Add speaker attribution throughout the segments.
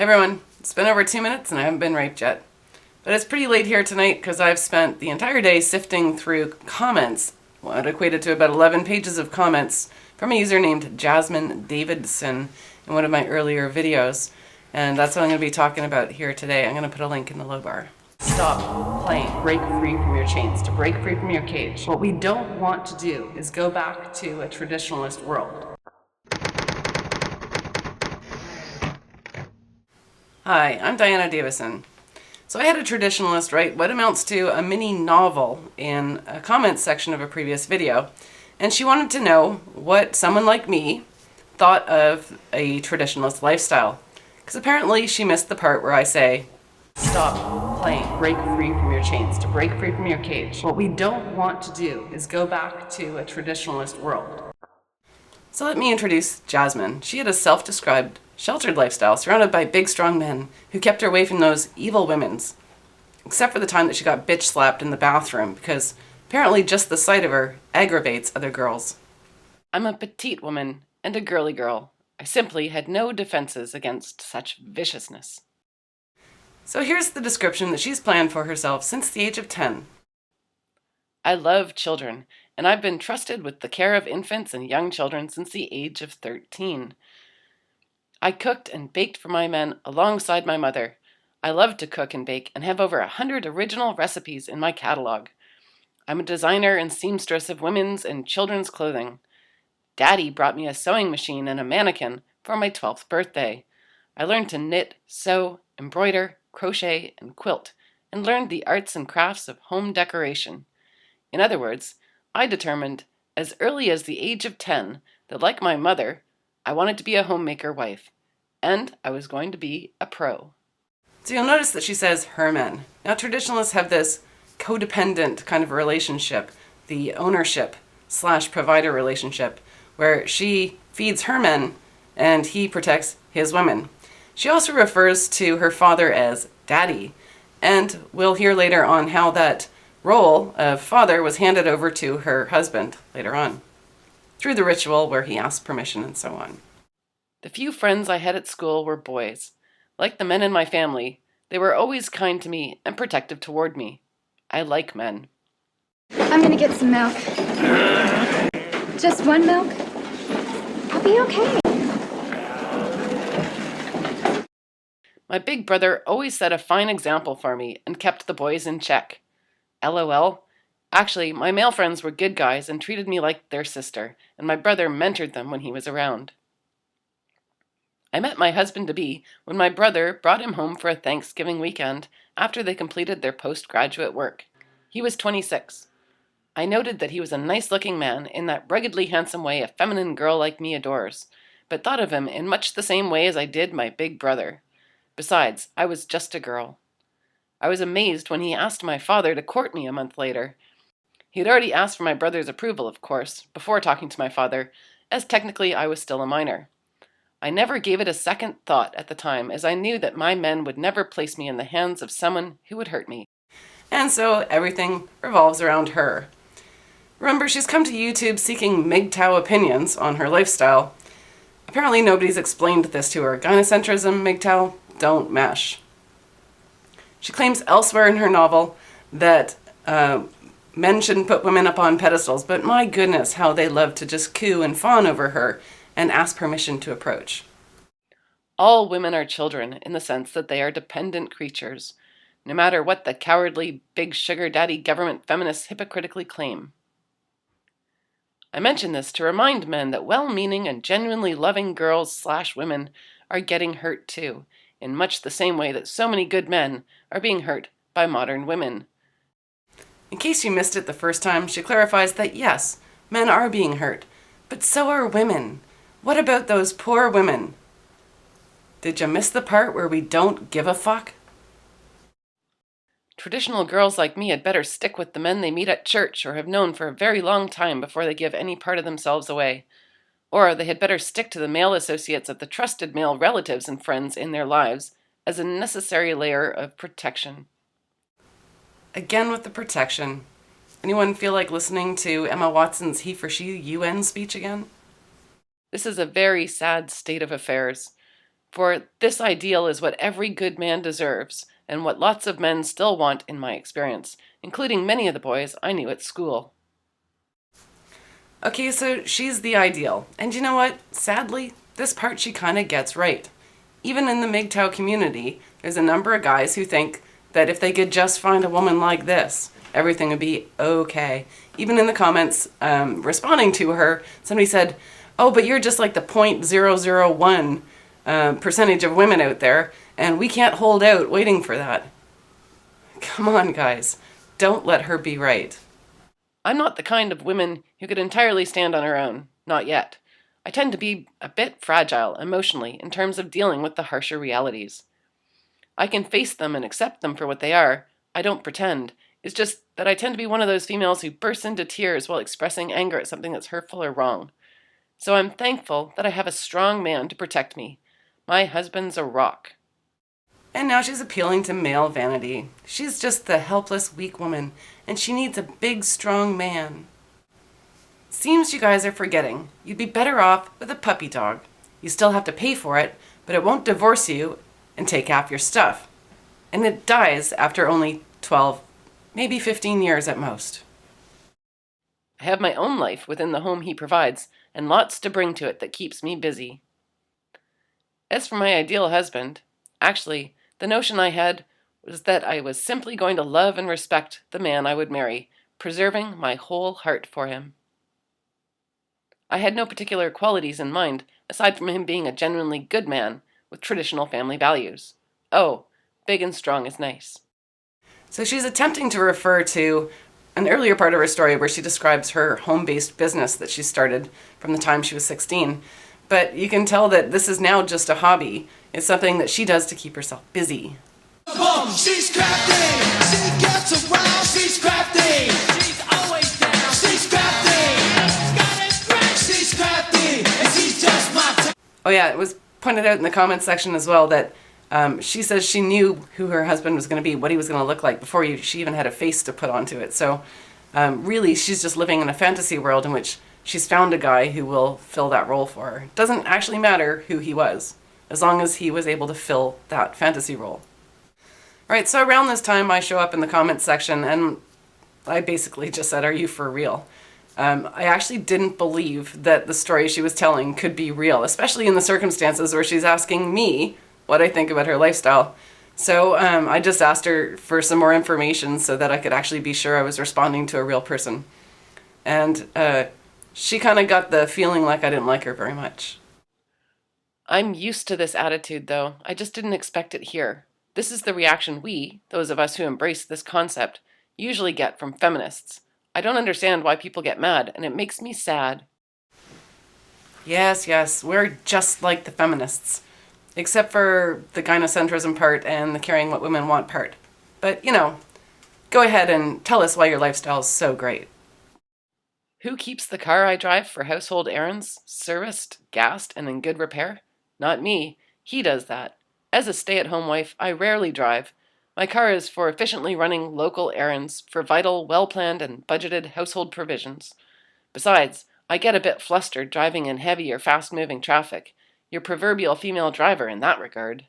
Speaker 1: Hey everyone, it's been over 2 minutes and I haven't been raped yet. But it's pretty late here tonight because I've spent the entire day sifting through comments, what equated to about 11 pages of comments from a user named Jasmine Davidson in one of my earlier videos. And that's what I'm going to be talking about here today. I'm going to put a link in the low bar. Stop playing break free from your chains, to break free from your cage. What we don't want to do is go back to a traditionalist world. Hi, I'm Diana Davison. So I had a traditionalist write what amounts to a mini novel in a comments section of a previous video, and she wanted to know what someone like me thought of a traditionalist lifestyle. Because apparently she missed the part where I say, stop playing break free from your chains, to break free from your cage. What we don't want to do is go back to a traditionalist world. So let me introduce Jasmine. She had a self-described sheltered lifestyle surrounded by big strong men who kept her away from those evil women's, except for the time that she got bitch slapped in the bathroom because apparently just the sight of her aggravates other girls. I'm a petite woman and a girly girl. I simply had no defenses against such viciousness. So here's the description that she's planned for herself since the age of 10. I love children, and I've been trusted with the care of infants and young children since the age of 13. I cooked and baked for my men alongside my mother. I love to cook and bake and have over 100 original recipes in my catalog. I'm a designer and seamstress of women's and children's clothing. Daddy brought me a sewing machine and a mannequin for my 12th birthday. I learned to knit, sew, embroider, crochet, and quilt, and learned the arts and crafts of home decoration. In other words, I determined, as early as the age of 10, that like my mother, I wanted to be a homemaker wife, and I was going to be a pro. So you'll notice that she says her men. Now traditionalists have this codependent kind of relationship, the ownership / provider relationship, where she feeds her men and he protects his women. She also refers to her father as daddy, and we'll hear later on how that role of father was handed over to her husband later on, through the ritual where he asked permission and so on. The few friends I had at school were boys. Like the men in my family, they were always kind to me and protective toward me. I like men.
Speaker 2: I'm gonna get some milk. Just one milk? I'll be okay.
Speaker 1: My big brother always set a fine example for me and kept the boys in check. LOL. Actually, my male friends were good guys and treated me like their sister, and my brother mentored them when he was around. I met my husband-to-be when my brother brought him home for a Thanksgiving weekend after they completed their postgraduate work. He was 26. I noted that he was a nice-looking man in that ruggedly handsome way a feminine girl like me adores, but thought of him in much the same way as I did my big brother. Besides, I was just a girl. I was amazed when he asked my father to court me a month later. He had already asked for my brother's approval, of course, before talking to my father, as technically I was still a minor. I never gave it a second thought at the time, as I knew that my men would never place me in the hands of someone who would hurt me. And so everything revolves around her. Remember, she's come to YouTube seeking MGTOW opinions on her lifestyle. Apparently nobody's explained this to her. Gynocentrism, MGTOW, don't mesh. She claims elsewhere in her novel that men shouldn't put women up on pedestals, but my goodness, how they love to just coo and fawn over her and ask permission to approach. All women are children in the sense that they are dependent creatures, no matter what the cowardly, big sugar daddy government feminists hypocritically claim. I mention this to remind men that well-meaning and genuinely loving girls / women are getting hurt too, in much the same way that so many good men are being hurt by modern women. In case you missed it the first time, she clarifies that yes, men are being hurt, but so are women. What about those poor women? Did you miss the part where we don't give a fuck? Traditional girls like me had better stick with the men they meet at church or have known for a very long time before they give any part of themselves away. Or they had better stick to the male associates of the trusted male relatives and friends in their lives as a necessary layer of protection. Again with the protection. Anyone feel like listening to Emma Watson's He for She UN speech again? This is a very sad state of affairs. For this ideal is what every good man deserves, and what lots of men still want in my experience, including many of the boys I knew at school. Okay, so she's the ideal. And you know what? Sadly, this part she kind of gets right. Even in the MGTOW community, there's a number of guys who think that if they could just find a woman like this, everything would be okay. Even in the comments responding to her, somebody said, oh, but you're just like the 0.001 percentage of women out there, and we can't hold out waiting for that. Come on, guys. Don't let her be right. I'm not the kind of woman who could entirely stand on her own. Not yet. I tend to be a bit fragile emotionally in terms of dealing with the harsher realities. I can face them and accept them for what they are. I don't pretend. It's just that I tend to be one of those females who bursts into tears while expressing anger at something that's hurtful or wrong. So I'm thankful that I have a strong man to protect me. My husband's a rock. And now she's appealing to male vanity. She's just the helpless, weak woman, and she needs a big, strong man. Seems you guys are forgetting. You'd be better off with a puppy dog. You still have to pay for it, but it won't divorce you and take half your stuff. And it dies after only 12, maybe 15 years at most. I have my own life within the home he provides, and lots to bring to it that keeps me busy. As for my ideal husband, actually, the notion I had was that I was simply going to love and respect the man I would marry, preserving my whole heart for him. I had no particular qualities in mind, aside from him being a genuinely good man with traditional family values. Oh, big and strong is nice. So she's attempting to refer to an earlier part of her story where she describes her home-based business that she started from the time she was 16. But you can tell that this is now just a hobby. It's something that she does to keep herself busy.
Speaker 3: She's crafty, she gets around, she's crafty, she's always down, she's crafty, she's crafty, and she's just my
Speaker 1: Oh yeah, it was pointed out in the comments section as well that she says she knew who her husband was going to be, what he was going to look like before she even had a face to put onto it. So really, she's just living in a fantasy world in which she's found a guy who will fill that role for her. It doesn't actually matter who he was, as long as he was able to fill that fantasy role. All right, so around this time, I show up in the comments section, and I basically just said, are you for real? I actually didn't believe that the story she was telling could be real, especially in the circumstances where she's asking me what I think about her lifestyle. So I just asked her for some more information so that I could actually be sure I was responding to a real person. And she kind of got the feeling like I didn't like her very much. I'm used to this attitude, though. I just didn't expect it here. This is the reaction we, those of us who embrace this concept, usually get from feminists. I don't understand why people get mad, and it makes me sad. Yes, we're just like the feminists. Except for the gynocentrism part and the caring what women want part. But, go ahead and tell us why your lifestyle is so great. Who keeps the car I drive for household errands, serviced, gassed, and in good repair? Not me. He does that. As a stay-at-home wife, I rarely drive. My car is for efficiently running local errands for vital, well-planned, and budgeted household provisions. Besides, I get a bit flustered driving in heavy or fast-moving traffic. Your proverbial female driver in that regard.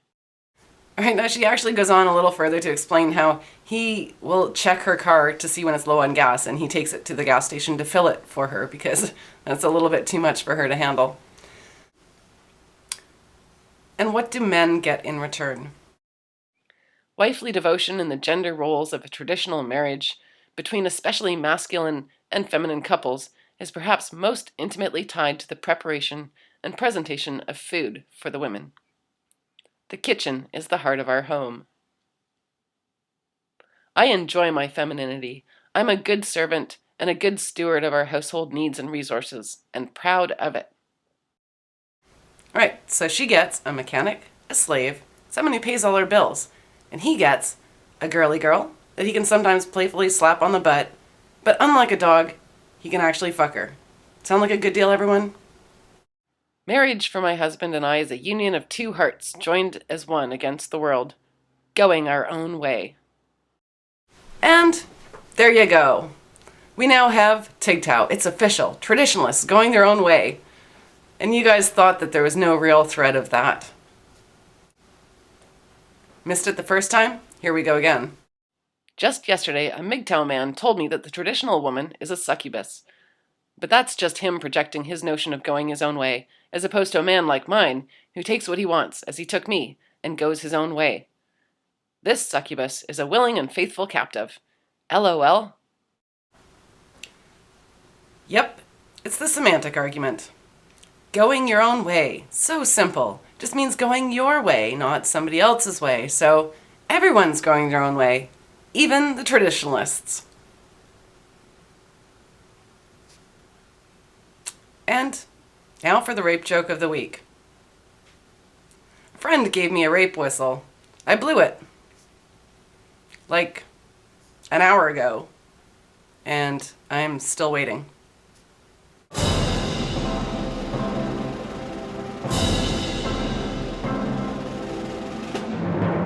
Speaker 1: All right, now she actually goes on a little further to explain how he will check her car to see when it's low on gas, and he takes it to the gas station to fill it for her because that's a little bit too much for her to handle. And what do men get in return? Wifely devotion in the gender roles of a traditional marriage between especially masculine and feminine couples is perhaps most intimately tied to the preparation and presentation of food for the women. The kitchen is the heart of our home. I enjoy my femininity. I'm a good servant and a good steward of our household needs and resources, and proud of it. All right, so she gets a mechanic, a slave, someone who pays all her bills, and he gets a girly girl that he can sometimes playfully slap on the butt, but unlike a dog, he can actually fuck her. Sound like a good deal, everyone? Marriage for my husband and I is a union of two hearts joined as one against the world, going our own way. And there you go. We now have TGTOW. It's official. Traditionalists going their own way. And you guys thought that there was no real threat of that. Missed it the first time? Here we go again. Just yesterday, a MGTOW man told me that the traditional woman is a succubus. But that's just him projecting his notion of going his own way, as opposed to a man like mine, who takes what he wants, as he took me, and goes his own way. This succubus is a willing and faithful captive. LOL. Yep, it's the semantic argument. Going your own way. So simple. Just means going your way, not somebody else's way. So everyone's going their own way, even the traditionalists. And now for the rape joke of the week. A friend gave me a rape whistle. I blew it. Like an hour ago. And I'm still waiting.